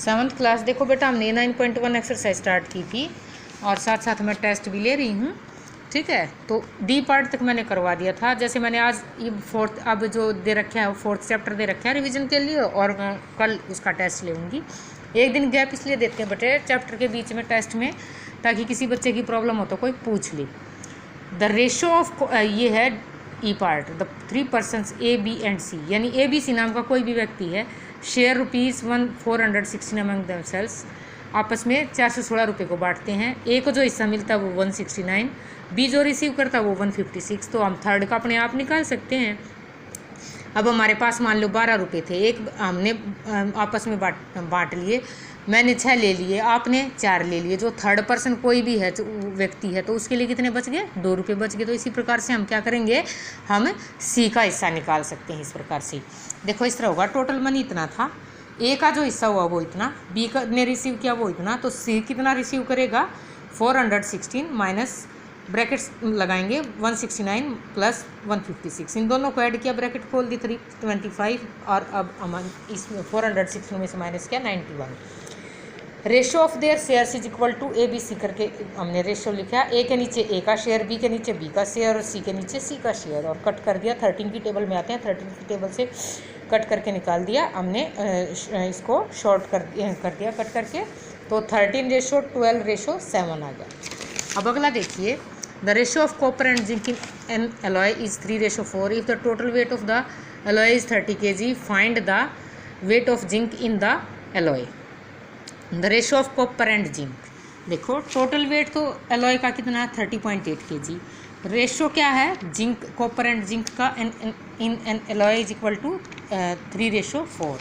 7th class देखो बेटा, हमने 9.1 एक्सरसाइज स्टार्ट की थी और साथ साथ मैं टेस्ट भी ले रही हूँ। ठीक है, तो डी पार्ट तक मैंने करवा दिया था। जैसे मैंने आज ये फोर्थ अब जो दे रखा है वो फोर्थ चैप्टर दे रखा है रिवीजन के लिए, और मैं कल उसका टेस्ट लेंगी। एक दिन गैप इसलिए देते हैं बेटे चैप्टर के बीच में टेस्ट में, ताकि किसी बच्चे की प्रॉब्लम हो तो कोई पूछ ले। द रेशो ऑफ ये है E part, the 3 persons A B and C, यानी ए बी सी नाम का कोई भी व्यक्ति है, शेयर ₹416 अमंग देमसेल्व्स, आपस में 416 रुपये को बांटते हैं। ए को जो हिस्सा मिलता है वो 169, बी जो रिसीव करता है वो 156। तो हम थर्ड का अपने आप निकाल सकते हैं। अब हमारे पास मान लो 12 रुपये थे, एक हमने आपस में बांट लिए, मैंने 6 ले लिए, आपने 4 ले लिए। जो थर्ड पर्सन कोई भी है जो व्यक्ति है तो उसके लिए कितने बच गए? 2 रुपये बच गए। तो इसी प्रकार से हम क्या करेंगे, हम सी का हिस्सा निकाल सकते हैं इस प्रकार से। देखो इस तरह होगा, टोटल मनी इतना था, ए का जो हिस्सा हुआ वो इतना, बी का ने रिसीव किया वो इतना, तो सी कितना रिसीव करेगा? 416 माइनस ब्रैकेट्स लगाएंगे 169 प्लस 156, इन दोनों को ऐड किया, ब्रैकेट खोल दी 325, और अब हम इसमें 416 में से माइनस किया 91। Ratio of their shares is equal to A B C करके हमने रेशो लिखा, ए के नीचे ए का शेयर, बी के नीचे बी का शेयर और सी के नीचे सी का शेयर, और कट कर दिया। 13 की टेबल में आते हैं, 13 की टेबल से कट करके निकाल दिया हमने, इसको शॉर्ट कर दिया कट करके, तो 13:12:7 आ गया। अब अगला देखिए, the ratio of copper and zinc in an alloy is 3:4। If the total weight of the alloy is 30 kg, find the wait of zinc in the alloy. The ratio of copper and zinc, देखो total weight तो alloy का कितना है? 30.8 kg। Ratio क्या है zinc, copper and zinc का in an alloy is equal to 3:4।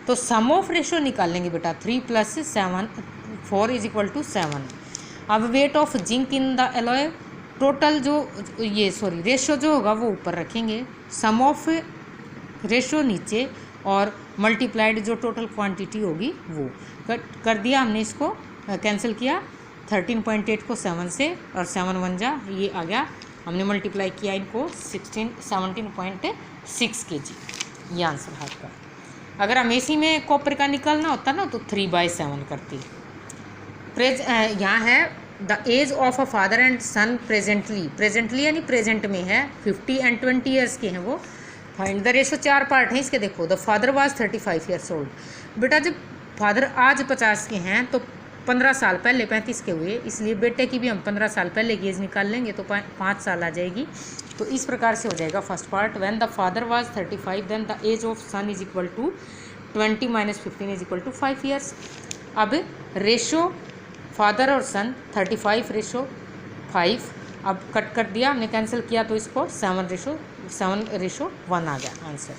तो सम of ratio निकालेंगे बेटा, 3 + 7 4 इज इक्वल टू 7। अब weight of zinc in the alloy, total जो रेशो जो होगा वो ऊपर रखेंगे, सम ऑफ रेशो नीचे, और मल्टीप्लाइड जो टोटल क्वांटिटी होगी वो कर दिया हमने, इसको कैंसिल किया 13.8 को 7 से, और 7 1 जा ये आ गया, हमने मल्टीप्लाई किया इनको 17.6 kg, ये आंसर है आपका। अगर हम इसी में कॉपर का निकालना होता ना तो 3/7 करती। यहाँ है the age of a father and son presently यानी प्रेजेंट में है 50 and 20 ईयर्स के हैं वो। फाइंड द रेशो, 4 पार्ट हैं इसके। देखो, the father was 35 years old. बेटा जब फादर आज 50 के हैं तो 15 साल पहले 35 के हुए, इसलिए बेटे की भी हम 15 साल पहले की एज निकाल लेंगे तो 5 साल आ जाएगी। तो इस प्रकार से हो जाएगा first part, when the father was 35 then the age of son is equal to 20 - 15 is equal to 5 years. अब रेशो फादर और सन 35:5, अब कट कर दिया हमने, कैंसिल किया तो इसको 7:1 आ गया आंसर।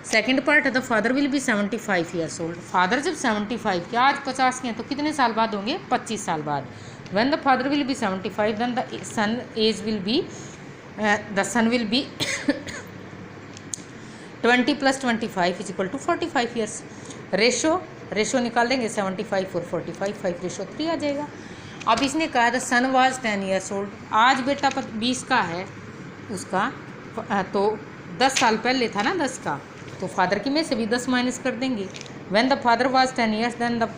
सेकंड पार्ट है the father will be 75 years old. Father जब 75 के, आज 50 के हैं तो कितने साल बाद होंगे? 25 साल बाद। When the father will be 75 then the son age will be 20 + 25 is equal to 45 years. Ratio निकाल देंगे 75 और 45, 5:3 आ जाएगा। अब इसने कहा the son was 10 years old, आज बेटा 20 का है उसका, तो 10 साल पहले था ना 10 का, तो फादर की में से भी 10 माइनस कर देंगे। When the father was 10 years then the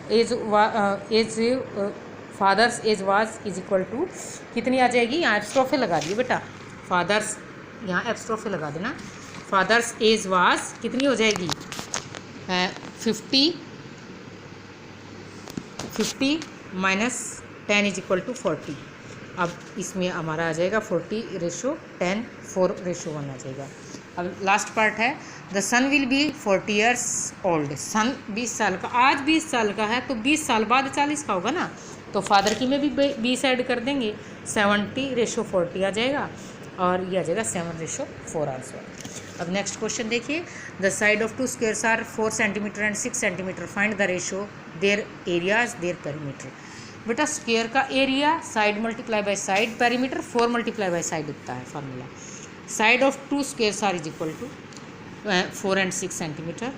father's age was is equal to कितनी आ जाएगी? यहाँ एप्स्ट्रोफे लगा दिए बेटा, फादर्स यहाँ एप्स्ट्रोफे लगा देना, फादर्स एज वाज कितनी हो जाएगी? 50 - 10 इज इक्वल टू 40। अब इसमें हमारा आ जाएगा 40:10, 4:1 आ जाएगा। अब लास्ट पार्ट है the son will be 40 years old. Son 20 साल का, आज 20 साल का है तो 20 साल बाद 40 का होगा ना, तो फादर की में भी 20 ऐड कर देंगे, 70:40 आ जाएगा, और ये आ जाएगा 7:4 आंसर। अब नेक्स्ट क्वेश्चन देखिए, the side of 2 squares are 4 centimeter and 6 centimeter, find the ratio their areas their perimeter. बेटा स्क्वायर का area side multiply by side, perimeter 4 multiply by side होता है formula. Side of 2 squares are is equal to 4 and 6 centimeter.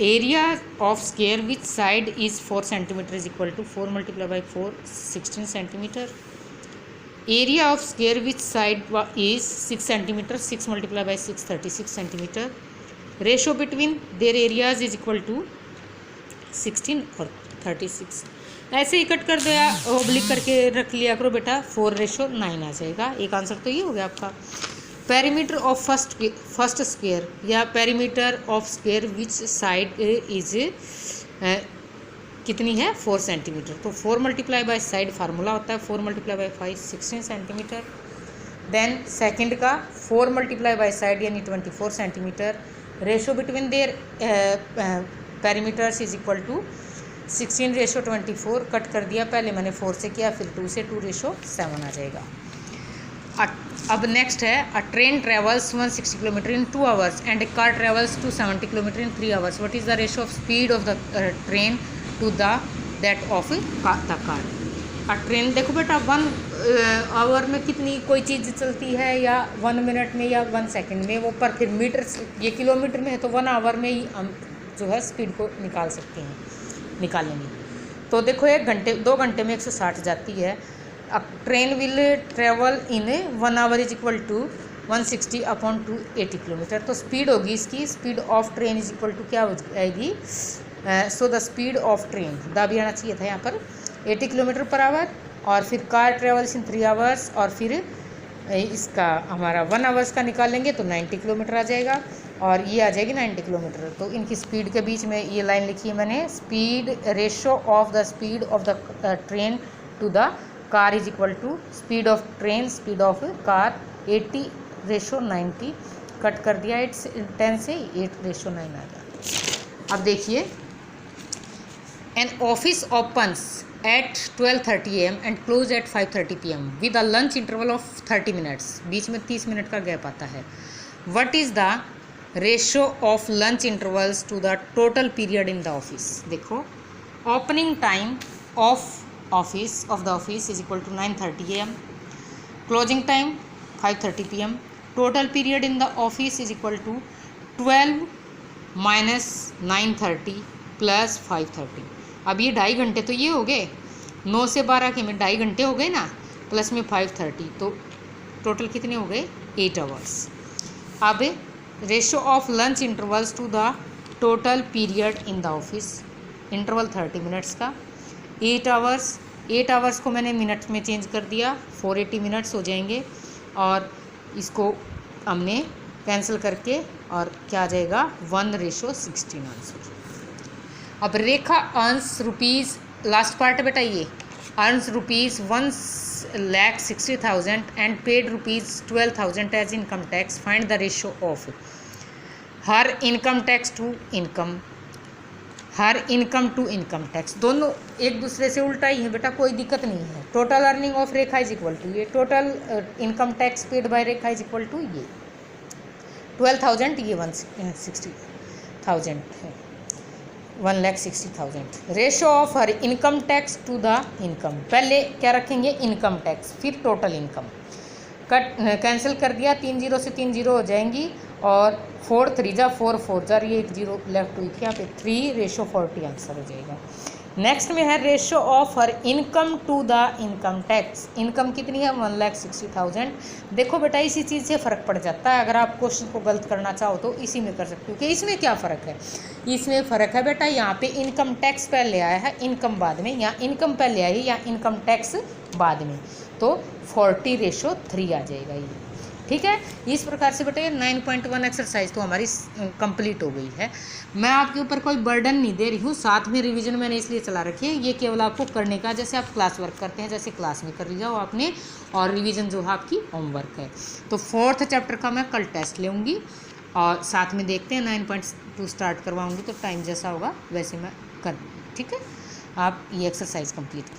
Area of square which side is 4 centimeter is equal to 4 multiply by 4 16 centimetre. Area of square which side is 6 centimeter, 6 multiplied by 6 36 centimeter. Ratio between their areas is equal to 16 और 36। ऐसे ही cut कर दो या oblique करके रख लिया करो बेटा, 4:9 आ जाएगा। एक आंसर तो ये हो गया आपका। पेरीमीटर ऑफ फर्स्ट स्क्वायर या perimeter of square which side is कितनी है 4 सेंटीमीटर। तो 4 मल्टीप्लाई बाय साइड फार्मूला होता है 4 multiply by 5 16 centimetre. Then second का 4 मल्टीप्लाई बाय साइड यानी 24 centimetre. Ratio between their perimeters is equal to 16:24। Cut कर दिया, पहले मैंने 4 से किया फिर 2 से, 2:7 आ जाएगा। अब नेक्स्ट है a train travels 160 kilometre in 2 hours and a car travels 270 kilometre in 3 hours. What is the ratio of speed of the train to that of the car. Train देखो बेटा 1 आवर में कितनी कोई चीज़ चलती है, या 1 मिनट में या 1 सेकंड में, वो पर फिर मीटर ये किलोमीटर में है तो 1 आवर में ही हम जो है स्पीड को निकाल सकते हैं, निकालेंगे। तो देखो 1 घंटे 2 घंटे में 160 जाती है। अब train will travel in 1 hour is equal to 160 upon 280 kilometre. तो स्पीड होगी इसकी, speed of train is equal to क्या हो जाएगी, so the speed of train दा भी आना चाहिए था यहाँ पर 80 किलोमीटर पर आवर। और फिर कार ट्रेवल्स इन 3 आवर्स, और फिर इसका हमारा 1 आवर्स का निकालेंगे तो 90 किलोमीटर आ जाएगा, और ये आ जाएगी 90 किलोमीटर। तो इनकी स्पीड के बीच में ये लाइन लिखी है मैंने, speed ratio of the speed of the train to the car is equal to speed of train speed of car 80:90। Cut कर दिया 10 से 8:9 आ गया। अब देखिए, an office opens at 12:30 AM and close at 5:30 PM with a lunch interval of 30 minutes। बीच में 30 minute का gap आता है। What is the ratio of lunch intervals to the total period in the office। देखो, opening time of the office is equal to 9:30 AM, closing time 5:30 PM, total period in the office is equal to 12 minus 9:30 plus 5:30। अब ये 2.5 घंटे तो ये हो गए, 9 से 12 के में 2.5 घंटे हो गए ना, प्लस में 5:30, तो टोटल कितने हो गए 8 आवर्स। अब ratio of lunch intervals to the total period in the office, interval 30 minutes का, 8 आवर्स को मैंने मिनट्स में चेंज कर दिया, 480 मिनट्स हो जाएंगे, और इसको हमने कैंसिल करके और क्या आ जाएगा 1:16 आंसर। अब Rekha earns rupees, last part बेटा ये, earns rupees 1,60,000 and paid rupees 12,000 as income tax. Find the ratio of her income tax to income, her income to income tax. दोनों एक दूसरे से उल्टा ही है बेटा, कोई दिक्कत नहीं है। Total earning of Rekha is equal to ये, total income tax paid by Rekha is equal to ये 12,000, ये 160,000 है, 1,60,000। Ratio of her income tax to the income, पहले क्या रखेंगे इनकम टैक्स, फिर टोटल इनकम। कट कैंसिल कर दिया, 3 0 से 3 0 हो जाएंगी, और 4 3 जा 4 4 जा, ये 1 0 लेफ्ट हुई थी यहाँ पे 3:40 आंसर हो जाएगा। नेक्स्ट में है ratio of her income to the income tax. Income कितनी है 1,60,000। देखो बेटा इसी चीज़ से फ़र्क पड़ जाता है, अगर आप क्वेश्चन को गलत करना चाहो तो इसी में कर सकते हो कि इसमें क्या फ़र्क है। इसमें फ़र्क है बेटा, यहाँ पे इनकम टैक्स पहले आया है, इनकम बाद में, यहाँ इनकम पहले आई या इनकम टैक्स बाद में, तो 40:3 आ जाएगा ये, ठीक है। इस प्रकार से बेटा 9.1 एक्सरसाइज तो हमारी कंप्लीट हो गई है। मैं आपके ऊपर कोई बर्डन नहीं दे रही हूँ, साथ में रिवीजन मैंने इसलिए चला रखी है, ये केवल आपको करने का, जैसे आप क्लास वर्क करते हैं जैसे क्लास में कर लिया हो आपने, और रिवीजन जो है आपकी होमवर्क है। तो 4th चैप्टर का मैं कल टेस्ट लूँगी, और साथ में देखते हैं 9.2 स्टार्ट करवाऊँगी, तो टाइम जैसा होगा वैसे मैं कर, ठीक है। आप ये एक्सरसाइज कंप्लीट कीजिए।